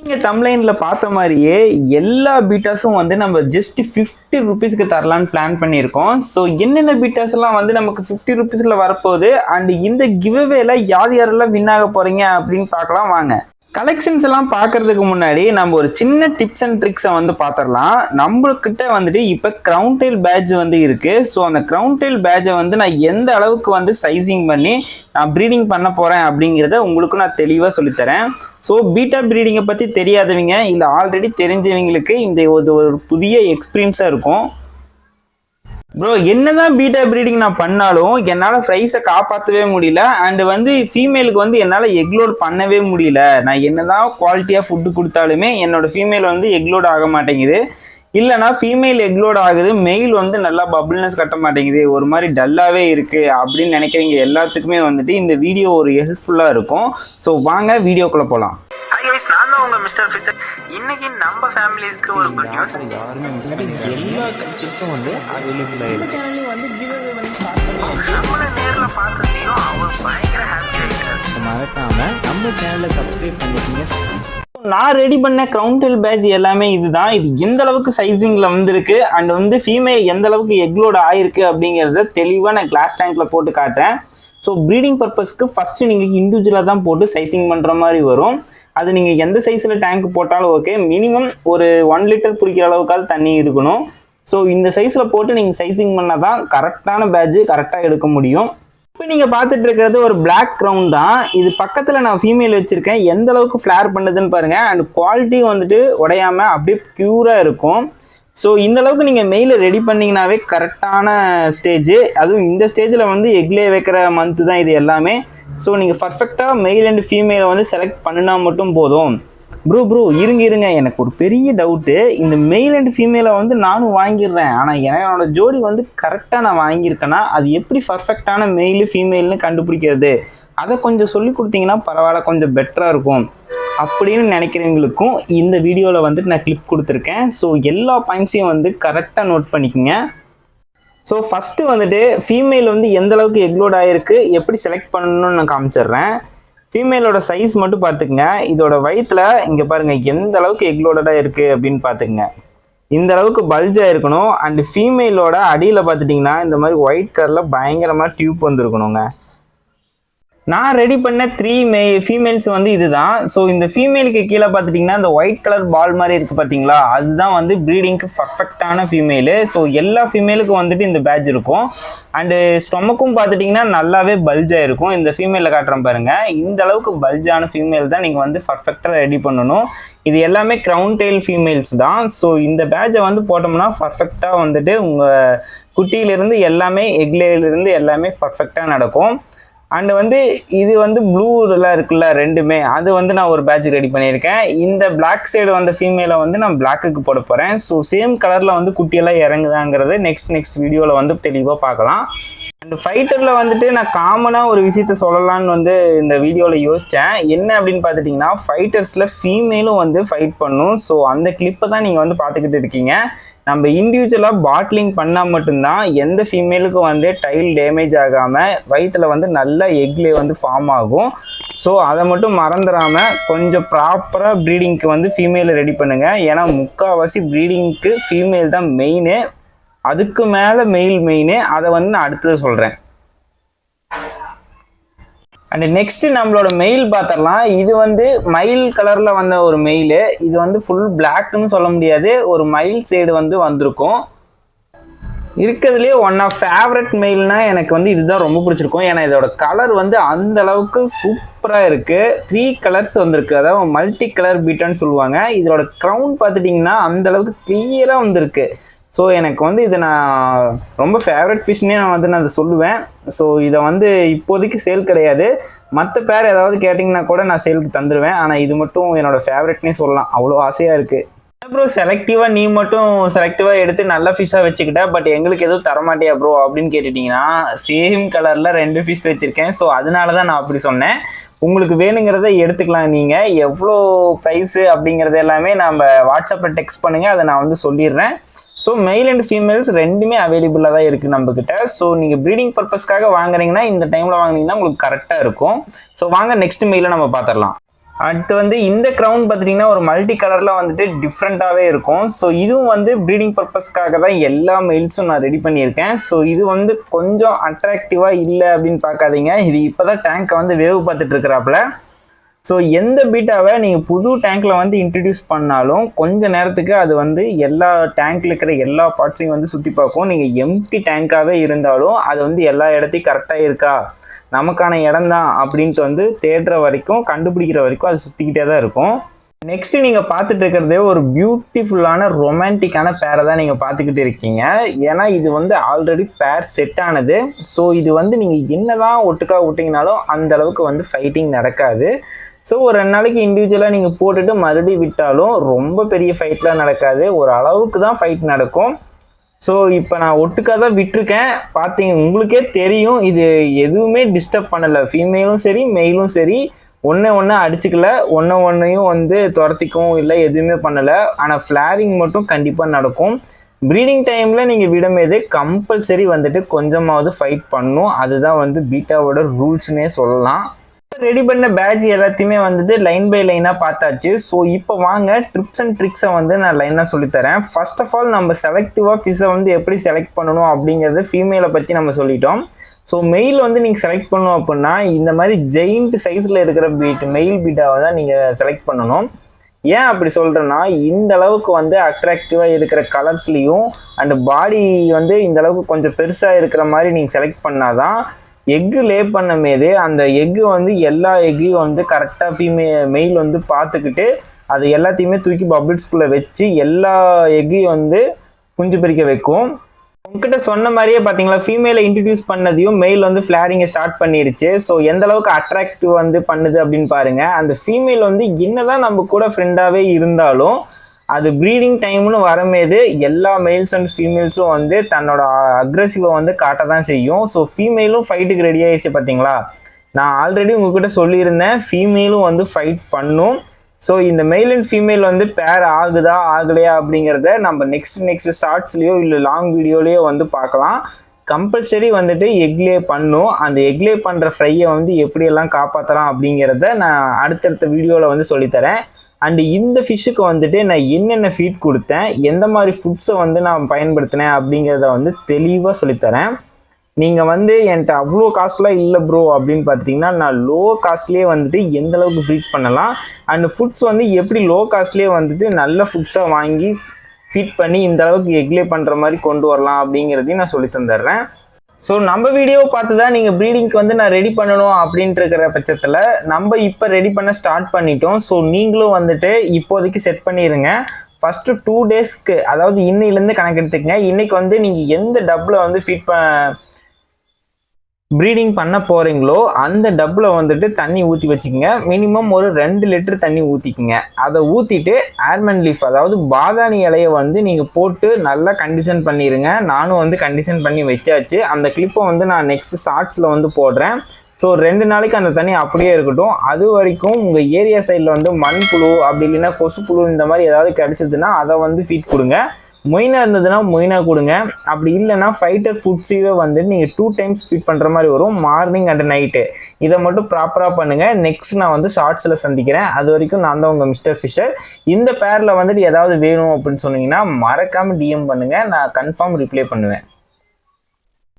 நீங்கள் தம்ப்லைனில் பார்த்த மாதிரியே எல்லா பீட்டாஸும் வந்து நம்ம ஜஸ்ட் 50 ருபீஸ்க்கு தரலான்னு பிளான் பண்ணியிருக்கோம். ஸோ என்னென்ன பீட்டாஸ் எல்லாம் வந்து நமக்கு 50 ருபீஸில் வரப்போகுது அண்ட் இந்த கிவ்அவேல யார் யாரெல்லாம் வின் ஆக போகிறீங்க அப்படின்னு பார்க்கலாம் வாங்க. கலெக்ஷன்ஸ் எல்லாம் பார்க்கறதுக்கு முன்னாடி நம்ம ஒரு சின்ன டிப்ஸ் அண்ட் ட்ரிக்ஸை வந்து பார்த்துடலாம். நம்மக்கிட்ட வந்துட்டு இப்போ க்ரௌன் டெயில் பேட்ச் வந்து இருக்குது. ஸோ அந்த க்ரௌன் டெயில் பேட்சை வந்து நான் எந்த அளவுக்கு வந்து சைசிங் பண்ணி நான் ப்ரீடிங் பண்ண போகிறேன் அப்படிங்கிறத உங்களுக்கு நான் தெளிவாக சொல்லித்தரேன். ஸோ பீட்டா ப்ரீடிங்கை பற்றி தெரியாதவங்க இல்லை ஆல்ரெடி தெரிஞ்சவங்களுக்கு இந்த ஒரு புதிய எக்ஸ்பீரியன்ஸாக இருக்கும். ப்ரோ என்னதான் பீட்டா ப்ரீடிங் நான் பண்ணாலும் என்னால் ப்ரைஸை காப்பாற்றவே முடியல அண்ட் வந்து ஃபீமேலுக்கு வந்து என்னால் எக்லோட் பண்ணவே முடியல. நான் என்னதான் குவாலிட்டியாக ஃபுட்டு கொடுத்தாலுமே என்னோட ஃபீமேல் வந்து எக்லோட் ஆக மாட்டேங்குது. இல்லைனா ஃபீமேல் எக்லோட் ஆகுது, மெயில் வந்து நல்லா பபிள்னஸ் கட்ட மாட்டேங்குது, ஒரு மாதிரி டல்லாகவே இருக்குது அப்படின்னு நினைக்கிறவங்க எல்லாத்துக்குமே வந்துட்டு இந்த வீடியோ ஒரு ஹெல்ப்ஃபுல்லாக இருக்கும். ஸோ வாங்க வீடியோக்குள்ளே போகலாம். நான் தான் உங்க மிஸ்டர் ஃபிஷர். இன்னைக்கு நம்ம ஃபேமிலிஸ்க்கு ஒரு குட் நியூஸ். யாருமே மிஸ் பண்ணிருக்காங்க. எல்லா கல்ச்சர்ஸும் வந்து அவைலபிளா இருக்கு. வந்து கிவ்அவே வந்து ஸ்டார்ட் பண்ணி நம்மள நேர்ல பார்த்ததையும் அவர் பயங்கர ஹாப்பி ஆயிட்டாரு. மறக்காம நம்ம சேனலை சப்ஸ்கிரைப் பண்ணிக்கங்க. நான் ரெடி பண்ண க்ரௌன் டெயில் பேட்ச் எல்லாமே இதுதான். இது எந்த அளவுக்கு சைசிங்கில் வந்திருக்கு அண்ட் வந்து ஃபீமேல் எந்த அளவுக்கு எக்லோட் ஆயிருக்கு அப்படிங்கிறத தெளிவாக நான் கிளாஸ் டேங்க்ல போட்டு காட்டுறேன். ஸோ ப்ரீடிங் பர்பஸ்க்கு ஃபஸ்ட்டு நீங்கள் இண்டிவிஜுவலாக தான் போட்டு சைசிங் பண்ணுற மாதிரி வரும். அது நீங்கள் எந்த சைஸில் டேங்க் போட்டாலும் ஓகே, மினிமம் ஒரு 1 லிட்டர் பிடிக்கிற அளவுக்காவது தண்ணி இருக்கணும். ஸோ இந்த சைஸில் போட்டு நீங்கள் சைசிங் பண்ணால் தான் கரெக்டான பேட்ச் கரெக்டாக எடுக்க முடியும். இப்போ நீங்கள் பார்த்துட்டு இருக்கிறது ஒரு பிளாக் க்ரௌன் தான். இது பக்கத்தில் நான் ஃபீமேல் வச்சுருக்கேன். எந்த அளவுக்கு ஃப்ளேர் பண்ணுதுன்னு பாருங்கள். அண்ட் குவாலிட்டியும் வந்துட்டு உடையாமல் அப்படியே ப்யூராக இருக்கும். ஸோ இந்த அளவுக்கு நீங்கள் மெயிலை ரெடி பண்ணிங்கனாவே கரெக்டான ஸ்டேஜ். அதுவும் இந்த ஸ்டேஜில் வந்து எக்லே வைக்கிற மந்த்து தான் இது எல்லாமே. ஸோ நீங்கள் பர்ஃபெக்டாக மெயில் அண்ட் ஃபீமேலை வந்து செலக்ட் பண்ணினா மட்டும் போதும். ப்ரோ இருங்க எனக்கு ஒரு பெரிய டவுட்டு. இந்த மெயில் அண்ட் ஃபீமேலை வந்து நானும் வாங்கிடுறேன், ஆனால் என்னோட ஜோடி வந்து கரெக்டாக நான் வாங்கியிருக்கேன்னா அது எப்படி பர்ஃபெக்டான மெயிலு ஃபீமேல்னு கண்டுபிடிக்கிறது, அதை கொஞ்சம் சொல்லி கொடுத்தீங்கன்னா பரவாயில்ல, கொஞ்சம் பெட்டராக இருக்கும் அப்படின்னு நினைக்கிறவங்களுக்கும் இந்த வீடியோவில் வந்துட்டு நான் கிளிப் கொடுத்துருக்கேன். ஸோ எல்லா பாயிண்ட்ஸையும் வந்து கரெக்டாக நோட் பண்ணிக்கோங்க. ஸோ ஃபஸ்ட்டு வந்துட்டு ஃபீமேல் வந்து எந்த அளவுக்கு எக்லோட் ஆகிருக்கு எப்படி செலக்ட் பண்ணணும்னு நான் காமிச்சிடுறேன். ஃபீமேலோட சைஸ் மட்டும் பார்த்துக்குங்க. இதோட வயிற்றில் இங்கே பாருங்கள் எந்த அளவுக்கு எக்லோடடாக இருக்குது அப்படின்னு பார்த்துக்குங்க. இந்த அளவுக்கு பல்ஜாக இருக்கணும். அண்டு ஃபீமேலோட அடியில் பார்த்துட்டிங்கன்னா இந்த மாதிரி ஒயிட் கலரில் பயங்கரமாக டியூப் வந்துருக்கணுங்க. நான் ரெடி பண்ண 3 ஃபீமேல்ஸ் வந்து இதுதான். ஸோ இந்த ஃபீமேலுக்கு கீழே பார்த்துட்டிங்கன்னா இந்த ஒயிட் கலர் பால் மாதிரி இருக்குது பார்த்தீங்களா, அதுதான் வந்து ப்ரீடிங்க்கு பர்ஃபெக்டான ஃபீமேலு. ஸோ எல்லா ஃபீமேலுக்கும் வந்துட்டு இந்த பேட்ச் இருக்கும். அண்டு ஸ்டொமக்கும் பார்த்துட்டிங்கன்னா நல்லாவே பல்ஜாக இருக்கும். இந்த ஃபீமேலில் காட்டுறேன் பாருங்கள். இந்த அளவுக்கு பல்ஜான ஃபீமேல் தான் நீங்கள் வந்து பர்ஃபெக்டாக ரெடி பண்ணணும். இது எல்லாமே க்ரௌன் டெயில் ஃபீமேல்ஸ் தான். ஸோ இந்த பேட்சை வந்து போட்டோம்னா பர்ஃபெக்டாக வந்துட்டு உங்கள் குட்டியிலிருந்து எல்லாமே எக்லேயிலிருந்து எல்லாமே பர்ஃபெக்டாக நடக்கும். அண்டு வந்து இது வந்து ப்ளூலாம் இருக்குல்ல ரெண்டுமே, அது வந்து நான் ஒரு பேட்ச் ரெடி பண்ணியிருக்கேன். இந்த பிளாக் சைடு வந்த ஃபீமேலை வந்து நான் பிளாக்குக்கு போட போகிறேன். ஸோ சேம் கலரில் வந்து குட்டியெல்லாம் இறங்குதாங்கிறது நெக்ஸ்ட் வீடியோவில் வந்து தெளிவாக பார்க்கலாம். அண்ட் ஃபைட்டரில் வந்துட்டு நான் காமனாக ஒரு விஷயத்த சொல்லலான்னு வந்து இந்த வீடியோவில் யோசித்தேன். என்ன அப்படின்னு பார்த்துட்டிங்கன்னா ஃபைட்டர்ஸில் ஃபீமேலும் வந்து ஃபைட் பண்ணும். ஸோ அந்த கிளிப்பை தான் நீங்கள் வந்து பார்த்துக்கிட்டு இருக்கீங்க. நம்ம இண்டிவிஜுவலாக பாட்லிங் பண்ணால் மட்டும்தான் எந்த ஃபீமேலுக்கும் வந்து டைல் டேமேஜ் ஆகாமல் வயிற்றில் வந்து நல்ல எக்லே வந்து ஃபார்ம் ஆகும். ஸோ அதை மட்டும் மறந்துடாமல் கொஞ்சம் ப்ராப்பராக ப்ரீடிங்க்கு வந்து ஃபீமேலை ரெடி பண்ணுங்கள். ஏன்னா முக்கால்வாசி ப்ரீடிங்க்கு ஃபீமேல் தான் மெயினு, அதுக்கு மேலே மெயினு. அதை வந்து நான் அடுத்தது சொல்கிறேன். அண்ட் நெக்ஸ்ட்டு நம்மளோட மெயில் பார்த்துடலாம். இது வந்து மயில் கலரில் வந்த ஒரு மெயிலு. இது வந்து ஃபுல் பிளாக்னு சொல்ல முடியாது, ஒரு மயில் சைடு வந்து வந்திருக்கும். இருக்கிறதுலே ஒன் ஆஃப் ஃபேவரட் மெயில்னா எனக்கு வந்து இதுதான் ரொம்ப பிடிச்சிருக்கும். ஏன்னா இதோட கலர் வந்து அந்த அளவுக்கு சூப்பராக இருக்குது. 3 கலர்ஸ் வந்திருக்கு, அதாவது மல்டி கலர் பீட்டான்னு சொல்லுவாங்க. இதோட க்ரௌன் பார்த்துட்டிங்கன்னா அந்த அளவுக்கு கிளியராக வந்திருக்கு. ஸோ எனக்கு வந்து இதை நான் ரொம்ப ஃபேவரட் ஃபிஷ்னே நான் அதை சொல்லுவேன். ஸோ இதை வந்து இப்போதைக்கு சேல் கிடையாது. மற்ற பேர் ஏதாவது கேட்டிங்கன்னா கூட நான் சேலுக்கு தந்துடுவேன். ஆனால் இது மட்டும் என்னோடய ஃபேவரட்னே சொல்லலாம், அவ்வளோ ஆசையாக இருக்குது. ப்ரோ செலக்டிவாக நீ மட்டும் செலக்டிவாக எடுத்து நல்ல ஃபிஷ்ஷாக வச்சுக்கிட்ட, பட் எங்களுக்கு எதுவும் தரமாட்டியா ப்ரோ அப்படின்னு கேட்டுட்டிங்கன்னா சேம் கலரில் 2 ஃபிஷ் வச்சுருக்கேன். ஸோ அதனால தான் நான் அப்படி சொன்னேன். உங்களுக்கு வேணுங்கிறத எடுத்துக்கலாம். நீங்கள் எவ்வளோ ப்ரைஸு அப்படிங்கிறது எல்லாமே நம்ம வாட்ஸ்அப்பில் டெக்ஸ்ட் பண்ணுங்கள், அதை நான் வந்து சொல்லிடுறேன். ஸோ மெயில் அண்ட் ஃபீமேல்ஸ் ரெண்டுமே அவைலபிளாக தான் இருக்குது நம்மக்கிட்ட. ஸோ நீங்கள் ப்ரீடிங் பர்பஸ்க்காக வாங்குறீங்கன்னா இந்த டைமில் வாங்கினீங்கன்னா உங்களுக்கு கரெக்டாக இருக்கும். ஸோ வாங்க நெக்ஸ்ட் மெயிலை நம்ம பார்த்துடலாம். அடுத்து வந்து இந்த க்ரௌன் பார்த்துட்டிங்கன்னா ஒரு மல்டி கலரில் வந்துட்டு டிஃப்ரெண்ட்டாகவே இருக்கும். ஸோ இதுவும் வந்து ப்ரீடிங் பர்பஸ்க்காக தான் எல்லா மெயில்ஸும் நான் ரெடி பண்ணியிருக்கேன். ஸோ இது வந்து கொஞ்சம் அட்ராக்டிவாக இல்லை அப்படின்னு பார்க்காதீங்க. இது இப்போ தான் டேங்கை வந்து வேவு பார்த்துட்டு இருக்கிறாப்புல. ஸோ எந்த பீட்டாவை நீங்கள் புது டேங்க்கில் வந்து இன்ட்ரடியூஸ் பண்ணாலும் கொஞ்ச நேரத்துக்கு அது வந்து எல்லா டேங்க்கில் இருக்கிற எல்லா பார்ட்ஸையும் வந்து சுற்றி பார்க்கும். நீங்கள் எம்டி டேங்காகவே இருந்தாலும் அது வந்து எல்லா இடத்தையும் கரெக்டாக இருக்கா, நமக்கான இடம் தான் அப்படின்ட்டு வந்து தேடுற வரைக்கும், கண்டுபிடிக்கிற வரைக்கும் அது சுற்றிக்கிட்டே தான் இருக்கும். நெக்ஸ்ட் நீங்கள் பார்த்துட்டு இருக்கிறதே ஒரு பியூட்டிஃபுல்லான ரொமான்டிக்கான பேரை தான் நீங்கள் பார்த்துக்கிட்டு இருக்கீங்க. ஏன்னா இது வந்து ஆல்ரெடி பேர் செட் ஆனது. ஸோ இது வந்து நீங்கள் என்னதான் ஒட்டுக்கா விட்டிங்கனாலும் அந்த அளவுக்கு வந்து ஃபைட்டிங் நடக்காது. ஸோ ஒரு 2 நாளைக்கு இண்டிவிஜுவலாக நீங்கள் போட்டுட்டு மறுபடியும் விட்டாலும் ரொம்ப பெரிய ஃபைட்லாம் நடக்காது, ஒரு அளவுக்கு தான் ஃபைட் நடக்கும். ஸோ இப்போ நான் ஒட்டுக்காக தான் விட்டுருக்கேன். பார்த்தீங்க உங்களுக்கே தெரியும், இது எதுவுமே டிஸ்டர்ப் பண்ணலை. ஃபீமேலும் சரி மெயிலும் சரி ஒன்று அடிச்சுக்கல, ஒன்றையும் வந்து துரத்திக்கவும் இல்லை, எதுவுமே பண்ணலை. ஆனால் ஃப்ளாரிங் மட்டும் கண்டிப்பாக நடக்கும். ப்ரீடிங் டைமில் நீங்கள் விடும்போது கம்பல்சரி வந்துட்டு கொஞ்சமாவது ஃபைட் பண்ணணும். அதுதான் வந்து பீட்டாவோட ரூல்ஸ்னே சொல்லலாம். ரெடி பண்ண பேட்ச் எல்லாத்தையுமே வந்துட்டு லைன் பை லைனாக பார்த்தாச்சு. ஸோ இப்போ வாங்க ட்ரிப்ஸ் அண்ட் ட்ரிக்ஸை வந்து நான் லைனாக சொல்லித்தரேன். ஃபர்ஸ்ட் ஆஃப் ஆல் நம்ம செலக்டிவாக ஃபிஷ்ஷை வந்து எப்படி செலக்ட் பண்ணணும் அப்படிங்கிறது ஃபீமேலை பற்றி நம்ம சொல்லிட்டோம். ஸோ மெயில் வந்து நீங்கள் செலக்ட் பண்ணணும் அப்படின்னா இந்த மாதிரி ஜெயிண்ட் சைஸில் இருக்கிற மெயில் பீட்டாவை தான் நீங்கள் செலக்ட் பண்ணணும். ஏன் அப்படி சொல்கிறேன்னா, இந்த அளவுக்கு வந்து அட்ராக்டிவாக இருக்கிற கலர்ஸ்லேயும் அண்ட் பாடி வந்து இந்த அளவுக்கு கொஞ்சம் பெருசாக இருக்கிற மாதிரி நீங்கள் செலக்ட் பண்ணாதான் எக்கு லே பண்ணமேது அந்த எக்கு வந்து எல்லா எக்கையும் வந்து கரெக்டாக மெயில் வந்து பார்த்துக்கிட்டு அது எல்லாத்தையுமே தூக்கி பபிள்ஸ்குள்ளே வச்சு எல்லா எக்கையும் வந்து குஞ்சு பிரிக்க வைக்கும். உங்ககிட்ட சொன்ன மாதிரியே பார்த்தீங்களா, ஃபீமேலை இன்ட்ரடியூஸ் பண்ணதையும் மெயில் வந்து ஃப்ளாரிங்கை ஸ்டார்ட் பண்ணிருச்சு. ஸோ எந்த அளவுக்கு அட்ராக்டிவ் வந்து பண்ணுது அப்படின்னு பாருங்கள். அந்த ஃபீமேல் வந்து என்னதான் நம்ம கூட ஃப்ரெண்டாகவே இருந்தாலும் அது ப்ரீடிங் டைம்னு வரமேது எல்லா மெயில்ஸ் அண்ட் ஃபீமேல்ஸும் வந்து தன்னோட அக்ரெசிவை வந்து காட்ட தான் செய்யும். ஸோ ஃபீமேலும் ஃபைட்டுக்கு ரெடி ஆகிடுச்சு பார்த்தீங்களா. நான் ஆல்ரெடி உங்ககிட்ட சொல்லியிருந்தேன் ஃபீமேலும் வந்து ஃபைட் பண்ணும். ஸோ இந்த மெயில் அண்ட் ஃபீமேல் வந்து பேர் ஆகுதா ஆகலையா அப்படிங்கிறத நம்ம நெக்ஸ்ட் ஷார்ட்ஸ்லேயோ இல்லை லாங் வீடியோலேயோ வந்து பார்க்கலாம். கம்பல்சரி வந்துட்டு எக்லே பண்ணும். அந்த எக்லே பண்ணுற ஃப்ரையை வந்து எப்படியெல்லாம் காப்பாற்றலாம் அப்படிங்கிறத நான் அடுத்தடுத்த வீடியோவில் வந்து சொல்லித்தரேன். அண்டு இந்த ஃபிஷ்ஷுக்கு வந்துட்டு நான் என்னென்ன ஃபீட் கொடுத்தேன், எந்த மாதிரி ஃபுட்ஸை வந்து நான் பயன்படுத்தினேன் அப்படிங்கிறத வந்து தெளிவாக சொல்லித்தரேன். நீங்கள் வந்து என்கிட்ட அவ்வளோ காஸ்ட்லாம் இல்லை ப்ரோ அப்படின்னு பார்த்துட்டிங்கன்னா, நான் லோ காஸ்ட்லேயே வந்துட்டு எந்த அளவுக்கு ப்ரீட் பண்ணலாம் அண்ட் ஃபுட்ஸ் வந்து எப்படி லோ காஸ்ட்லேயே வந்துட்டு நல்ல ஃபுட்ஸாக வாங்கி ஃபீட் பண்ணி இந்த அளவுக்கு எக்லே பண்ணுற மாதிரி கொண்டு வரலாம் அப்படிங்கிறதையும் நான் சொல்லி தந்துடுறேன். ஸோ நம்ம வீடியோவை பார்த்து தான் நீங்கள் ப்ரீடிங்க்கு வந்து நான் ரெடி பண்ணணும் அப்படின்ட்டு இருக்கிற பட்சத்தில் நம்ம இப்போ ரெடி பண்ண ஸ்டார்ட் பண்ணிட்டோம். ஸோ நீங்களும் வந்துட்டு இப்போதைக்கு செட் பண்ணிடுங்க. ஃபஸ்ட்டு 2 டேஸ்க்கு, அதாவது இன்னையிலேருந்து கணக்கெடுத்துக்கங்க. இன்றைக்கி வந்து நீங்கள் எந்த டப்பில் வந்து ப்ரீடிங் பண்ண போகிறீங்களோ அந்த டப்பில் வந்துட்டு தண்ணி ஊற்றி வச்சுக்கோங்க. மினிமம் ஒரு 2 லிட்டர் தண்ணி ஊற்றிக்குங்க. அதை ஊற்றிட்டு ஆல்மண்ட் லீஃப், அதாவது பாதாணி இலையை வந்து நீங்கள் போட்டு நல்லா கண்டிஷன் பண்ணிடுங்க. நானும் வந்து கண்டிஷன் பண்ணி வச்சாச்சு. அந்த கிளிப்பை வந்து நான் நெக்ஸ்ட் ஷார்ட்ஸில் வந்து போடுறேன். ஸோ 2 நாளைக்கு அந்த தண்ணி அப்படியே இருக்கட்டும். அது வரைக்கும் உங்கள் ஏரியா சைடில் வந்து மண்புழு அப்படி இல்லைன்னா கொசுப்புழு இந்த மாதிரி ஏதாவது கிடச்சிதுன்னா அதை வந்து ஃபீட் கொடுங்க. மொயினா இருந்ததுன்னா மொயினா கொடுங்க. அப்படி இல்லைன்னா ஃபைட்டர் ஃபுட்ஸையே வந்து நீங்கள் 2 டைம்ஸ் ஃபீட் பண்ணுற மாதிரி வரும், மார்னிங் அண்ட் நைட்டு. இதை மட்டும் ப்ராப்பராக பண்ணுங்கள். நெக்ஸ்ட் நான் வந்து ஷார்ட்ஸில் சந்திக்கிறேன். அது வரைக்கும் நான் தான் உங்கள் மிஸ்டர் ஃபிஷர். இந்த பேரில் வந்துட்டு ஏதாவது வேணும் அப்படின்னு சொன்னீங்கன்னா மறக்காமல் டிஎம் பண்ணுங்கள், நான் கன்ஃபார்ம் ரிப்ளை பண்ணுவேன்.